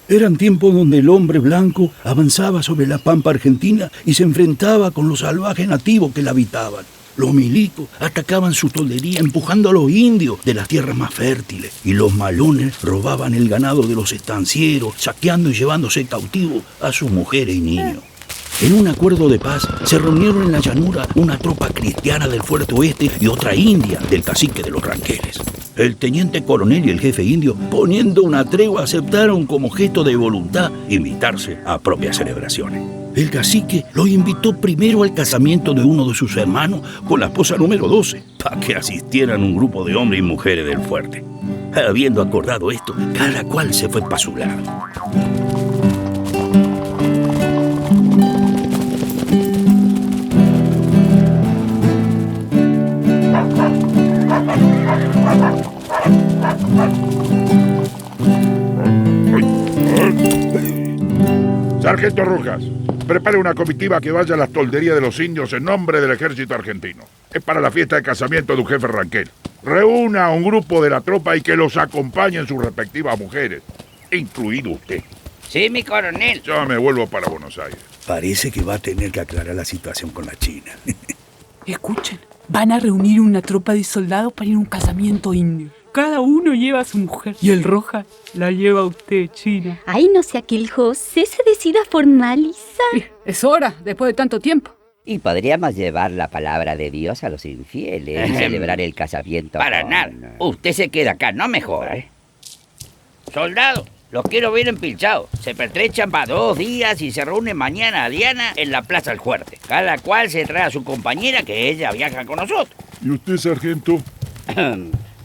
Eran tiempos donde el hombre blanco avanzaba sobre la pampa argentina y se enfrentaba con los salvajes nativos que la habitaban. Los milicos atacaban su toldería empujando a los indios de las tierras más fértiles y los malones robaban el ganado de los estancieros, saqueando y llevándose cautivos a sus mujeres y niños. En un acuerdo de paz se reunieron en la llanura una tropa cristiana del Fuerte Oeste y otra india del cacique de los Ranqueles. El teniente coronel y el jefe indio, poniendo una tregua, aceptaron como gesto de voluntad invitarse a propias celebraciones. El cacique los invitó primero al casamiento de uno de sus hermanos con la esposa número 12, para que asistieran un grupo de hombres y mujeres del fuerte. Habiendo acordado esto, cada cual se fue para su lado. Sargento Rojas, prepare una comitiva que vaya a las tolderías de los indios en nombre del ejército argentino. Es para la fiesta de casamiento de un jefe ranquel. Reúna a un grupo de la tropa y que los acompañe en sus respectivas mujeres, incluido usted. Sí, mi coronel. Yo me vuelvo para Buenos Aires. Parece que va a tener que aclarar la situación con la China. Escuchen, van a reunir una tropa de soldados para ir a un casamiento indio. Cada uno lleva a su mujer y el Roja la lleva a usted, China. Ay, no sea que el José se decida a formalizar. Sí, es hora, después de tanto tiempo. Y podríamos llevar la palabra de Dios a los infieles y celebrar el casamiento. Para nada. Usted se queda acá, no me joda, ¿eh? Soldado, los quiero ver empilchados. Se pertrechan para 2 días y se reúnen mañana a Diana en la Plaza del Fuerte. Cada cual se trae a su compañera, que ella viaja con nosotros. ¿Y usted, sargento?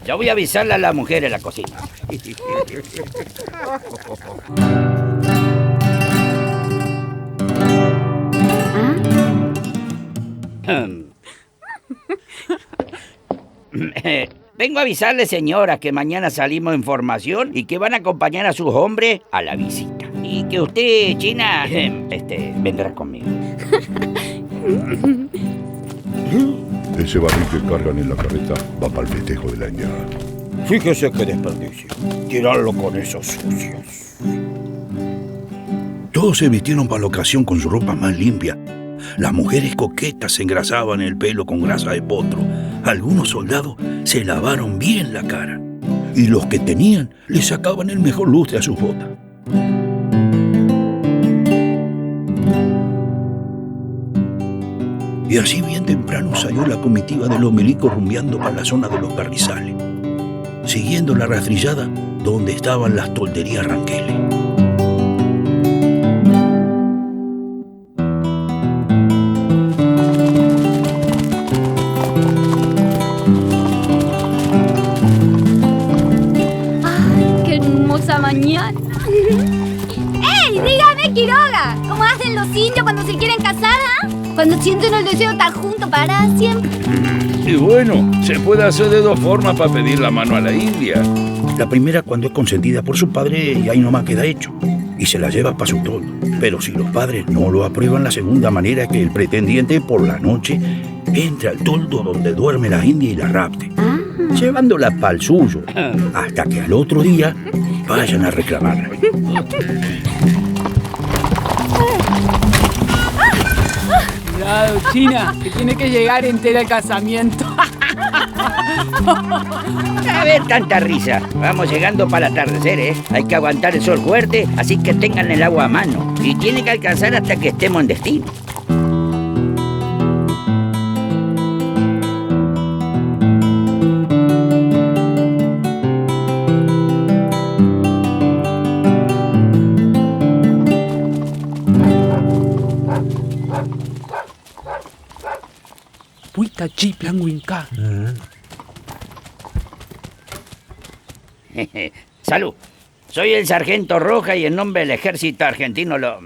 Yo voy a avisarle a la mujer en la cocina. Vengo a avisarle, señora, que mañana salimos en formación y que van a acompañar a sus hombres a la visita. Y que usted, China, vendrá conmigo. Ese barril que cargan en la carreta va para el festejo de la añada. Fíjese qué desperdicio. Tirarlo con esos sucios. Todos se vistieron para la ocasión con su ropa más limpia. Las mujeres coquetas se engrasaban el pelo con grasa de potro. Algunos soldados se lavaron bien la cara. Y los que tenían le sacaban el mejor lustre a sus botas. Y así bien temprano salió la comitiva de los milicos rumbeando para la zona de los Carrizales, siguiendo la rastrillada donde estaban las tolderías ranqueles. ¡Ay, qué hermosa mañana! ¡Ey, dígame, Quiroga! ¿Cómo hacen los indios cuando se quieren casar, ah? Cuando sienten el deseo de estar juntos para siempre. Y bueno, se puede hacer de 2 formas para pedir la mano a la india. La primera cuando es consentida por su padre y ahí nomás queda hecho. Y se la lleva para su toldo. Pero si los padres no lo aprueban, la segunda manera es que el pretendiente por la noche entre al toldo donde duerme la india y la rapte, llevándola para el suyo, hasta que al otro día vayan a reclamarla. Cuidado, China, que tiene que llegar entera al casamiento. A ver, tanta risa. Vamos llegando para el atardecer, ¿eh? Hay que aguantar el sol fuerte, así que tengan el agua a mano. Y tiene que alcanzar hasta que estemos en destino. Puita chiplan winca. Salud. Soy el sargento Roja y en nombre del ejército argentino lo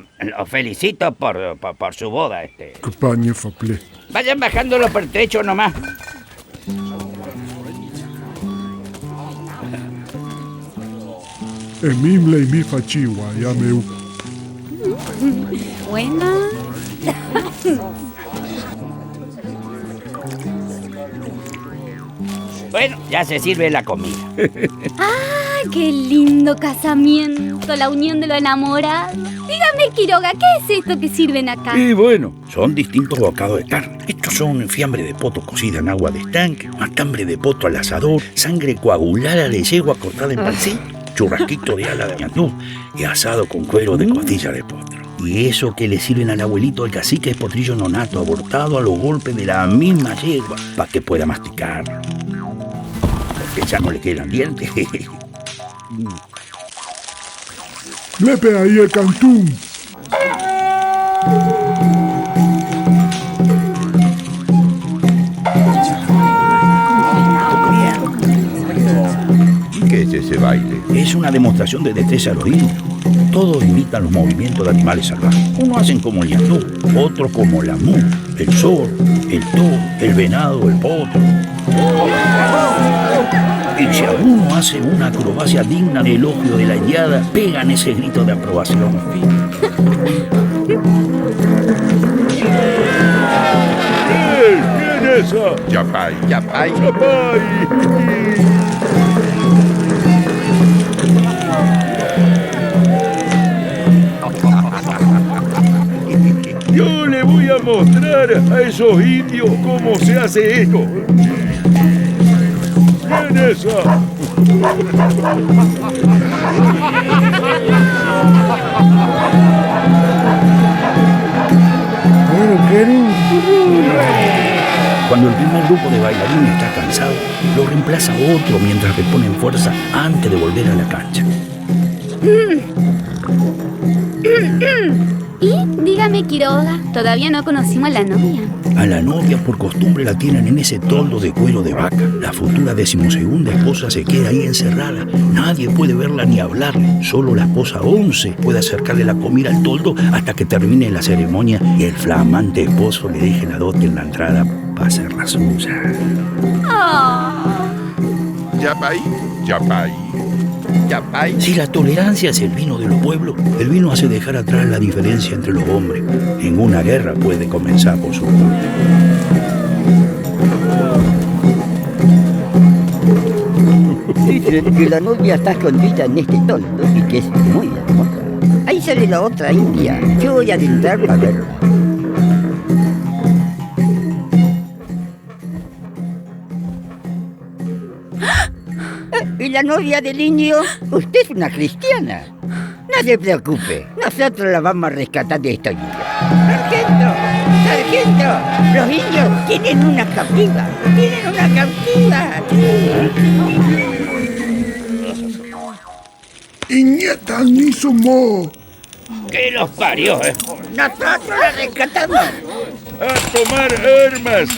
felicito por su boda. Campaña faple. Vayan bajando los pertrechos nomás. Emimla y mi fachiwa, ya meu. Buena. Bueno, ya se sirve la comida. ¡Ah, qué lindo casamiento, la unión de los enamorados. Dígame, Quiroga, ¿qué es esto que sirven acá? Y bueno, son distintos bocados de carne. Estos son fiambre de poto cocida en agua de estanque, matambre de poto al asador, sangre coagulada de yegua cortada en pancito, churrasquito de ala de ñandú y asado con cuero de costilla de potro. Y eso que le sirven al abuelito del cacique es potrillo nonato abortado a los golpes de la misma yegua para que pueda masticarlo. Porque ya no le quedan dientes. Lepe ahí el cantún. ¿Qué es ese baile? Es una demostración de destreza a los indios. Todos imitan los movimientos de animales salvajes. Unos hacen como el ñandú, otros como la mu, el zorro, el toro, el venado, el potro. Y si alguno hace una acrobacia digna de elogio de la indiada, pegan ese grito de aprobación. ¿Quién es esa? Yapay. Yapay. Yo le voy a mostrar a esos indios cómo se hace esto. ¿Quién es esa? Cuando el primer grupo de bailarines está cansado, lo reemplaza otro mientras reponen fuerza antes de volver a la cancha. Y dígame, Quiroga, todavía no conocimos a la novia. A la novia por costumbre la tienen en ese toldo de cuero de vaca. La futura 12ª esposa se queda ahí encerrada. Nadie puede verla ni hablarle. Solo la esposa 11 puede acercarle la comida al toldo hasta que termine la ceremonia y el flamante esposo le deje la dote en la entrada para hacer la suya. Yapay. Si la tolerancia es el vino de los pueblos, el vino hace dejar atrás la diferencia entre los hombres. Ninguna guerra puede comenzar por su culpa. Dicen que la novia está escondida en este toldo y que es muy hermosa. Ahí sale la otra india. Yo voy a adentrar para verla. ¿Y la novia del indio? Usted es una cristiana. No se preocupe, nosotros la vamos a rescatar de esta india. ¡Sargento! Los indios tienen una cautiva. Y nieta ni sumo. ¿Qué los parió, Nosotros la rescatamos. ¡A tomar armas!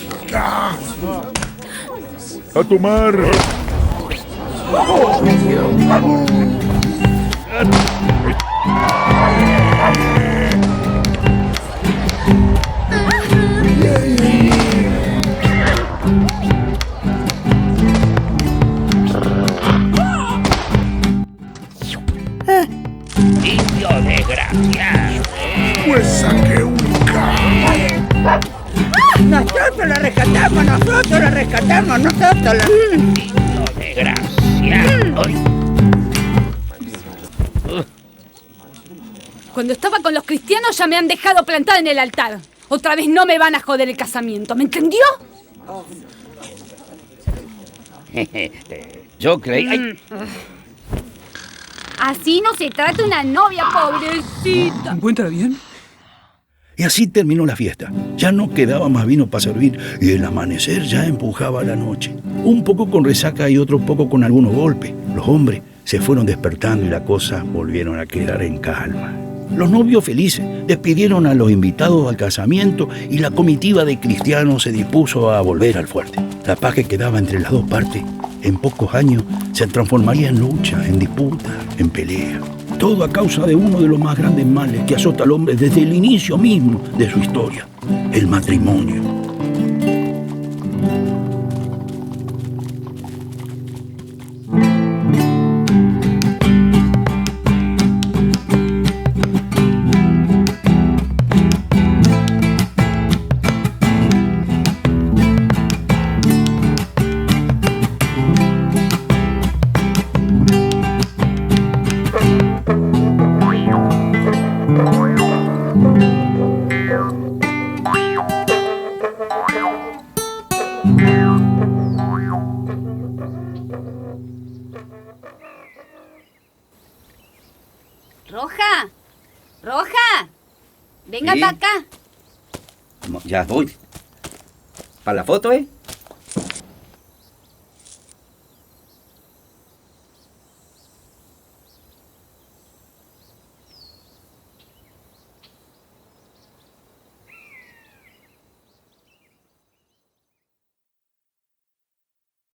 ¡A tomar! Indio desgraciado. Pues saqué un carro. Nosotros la rescatamos. Indio desgraciado. Ay. Cuando estaba con los cristianos ya me han dejado plantada en el altar. Otra vez no me van a joder el casamiento, ¿me entendió? Yo creí... Ay. Así no se trata una novia, pobrecita. ¿Se encuentra bien? Y así terminó la fiesta. Ya no quedaba más vino para servir y el amanecer ya empujaba la noche. Un poco con resaca y otro poco con algunos golpes. Los hombres se fueron despertando y las cosas volvieron a quedar en calma. Los novios felices despidieron a los invitados al casamiento y la comitiva de cristianos se dispuso a volver al fuerte. La paz que quedaba entre las dos partes en pocos años se transformaría en lucha, en disputa, en pelea. Todo a causa de uno de los más grandes males que azota al hombre desde el inicio mismo de su historia, el matrimonio. Roja. Roja. Venga Sí. para acá. Ya voy. ¿Para la foto,